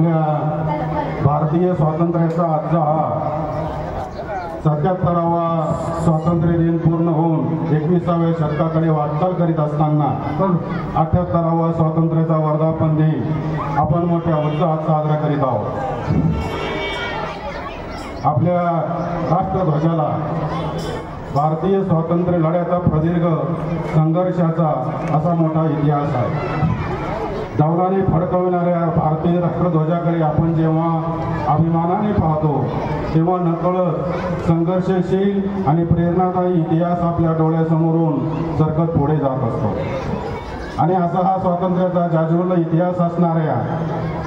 आपल्या भारतीय स्वातंत्र्याचा आजचा हा 77वा स्वातंत्र्य दिन पूर्ण होऊन 21व्या शतकाकडे वाटचाल करीत असताना 78वा स्वातंत्र्याचा वर्धापन दिन आपण मोठ्या उत्साहात साजरा करीत आहोत। आपल्या राष्ट्रध्वजाला भारतीय स्वातंत्र्य लढ्याचा प्रदीर्घ संघर्षाचा असा मोठा इतिहास आहे। दौलाने फडकविणाऱ्या भारतीय राष्ट्रध्वजाकडे आपण जेव्हा अभिमानाने पाहतो तेव्हा नकळत संघर्षशील आणि प्रेरणादायी इतिहास आपल्या डोळ्यासमोरून सरकत पुढे जात असतो। आणि असा हा स्वातंत्र्याचा जाज्वल्य इतिहास असणाऱ्या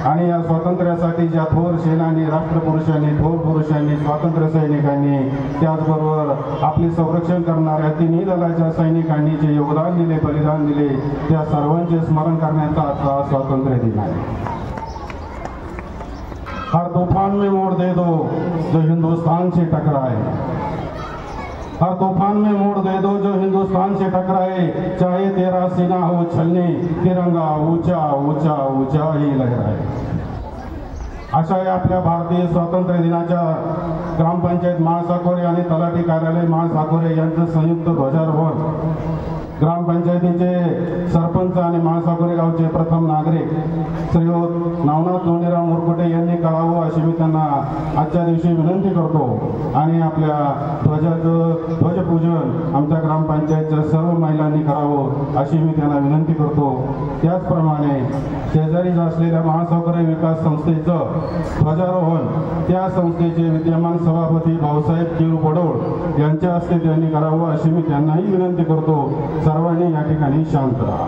आणि या स्वातंत्र्यासाठी ज्या थोर सेनानी, राष्ट्रपुरुषांनी, थोर पुरुषांनी, स्वातंत्र्य सैनिकांनी, त्याचबरोबर आपले संरक्षण करणाऱ्या तिन्ही दलाच्या सैनिकांनी जे योगदान दिले, बलिदान दिले, त्या सर्वांचे स्मरण करण्याचा आजचा स्वातंत्र्य दिन आहे। हर तूफान में मोड़ दे दो जो हिंदुस्तान से टकराए, हर तूफान में मोड़ दे दो जो हिंदुस्तान से टकराए, चाहे तेरा सीना हो छलनी, तिरंगा ऊंचा ऊंचा ऊंचा ही लहराए। अशा या आपल्या भारतीय स्वातंत्र्य दिनाच्या ग्रामपंचायत महासाकोरे आणि तलाठी कार्यालय महासाकोरे यांचं संयुक्त ध्वजारोहण ग्रामपंचायतीचे सरपंच आणि महासाकोरे गावचे प्रथम नागरिक श्रीयुत नवनाथ धोंडीराव मुरकुटे यांनी करावं अशी मी त्यांना आजच्या दिवशी विनंती करतो। आणि आपल्या ध्वजाचं ध्वजपूजन आमच्या ग्रामपंचायतच्या सर्व महिलांनी करावं अशी मी त्यांना विनंती करतो। त्याचप्रमाणे शेजारीच असलेल्या महासाकोरे विकास संस्थेचं ध्वजारोहण त्या संस्थेचे विद्यमान सभापती भाऊसाहेब किरू पडोळ यांच्या हस्ते त्यांनी करावं अशी मी त्यांनाही विनंती करतो। सर्वांनी या ठिकाणी शांत राहा।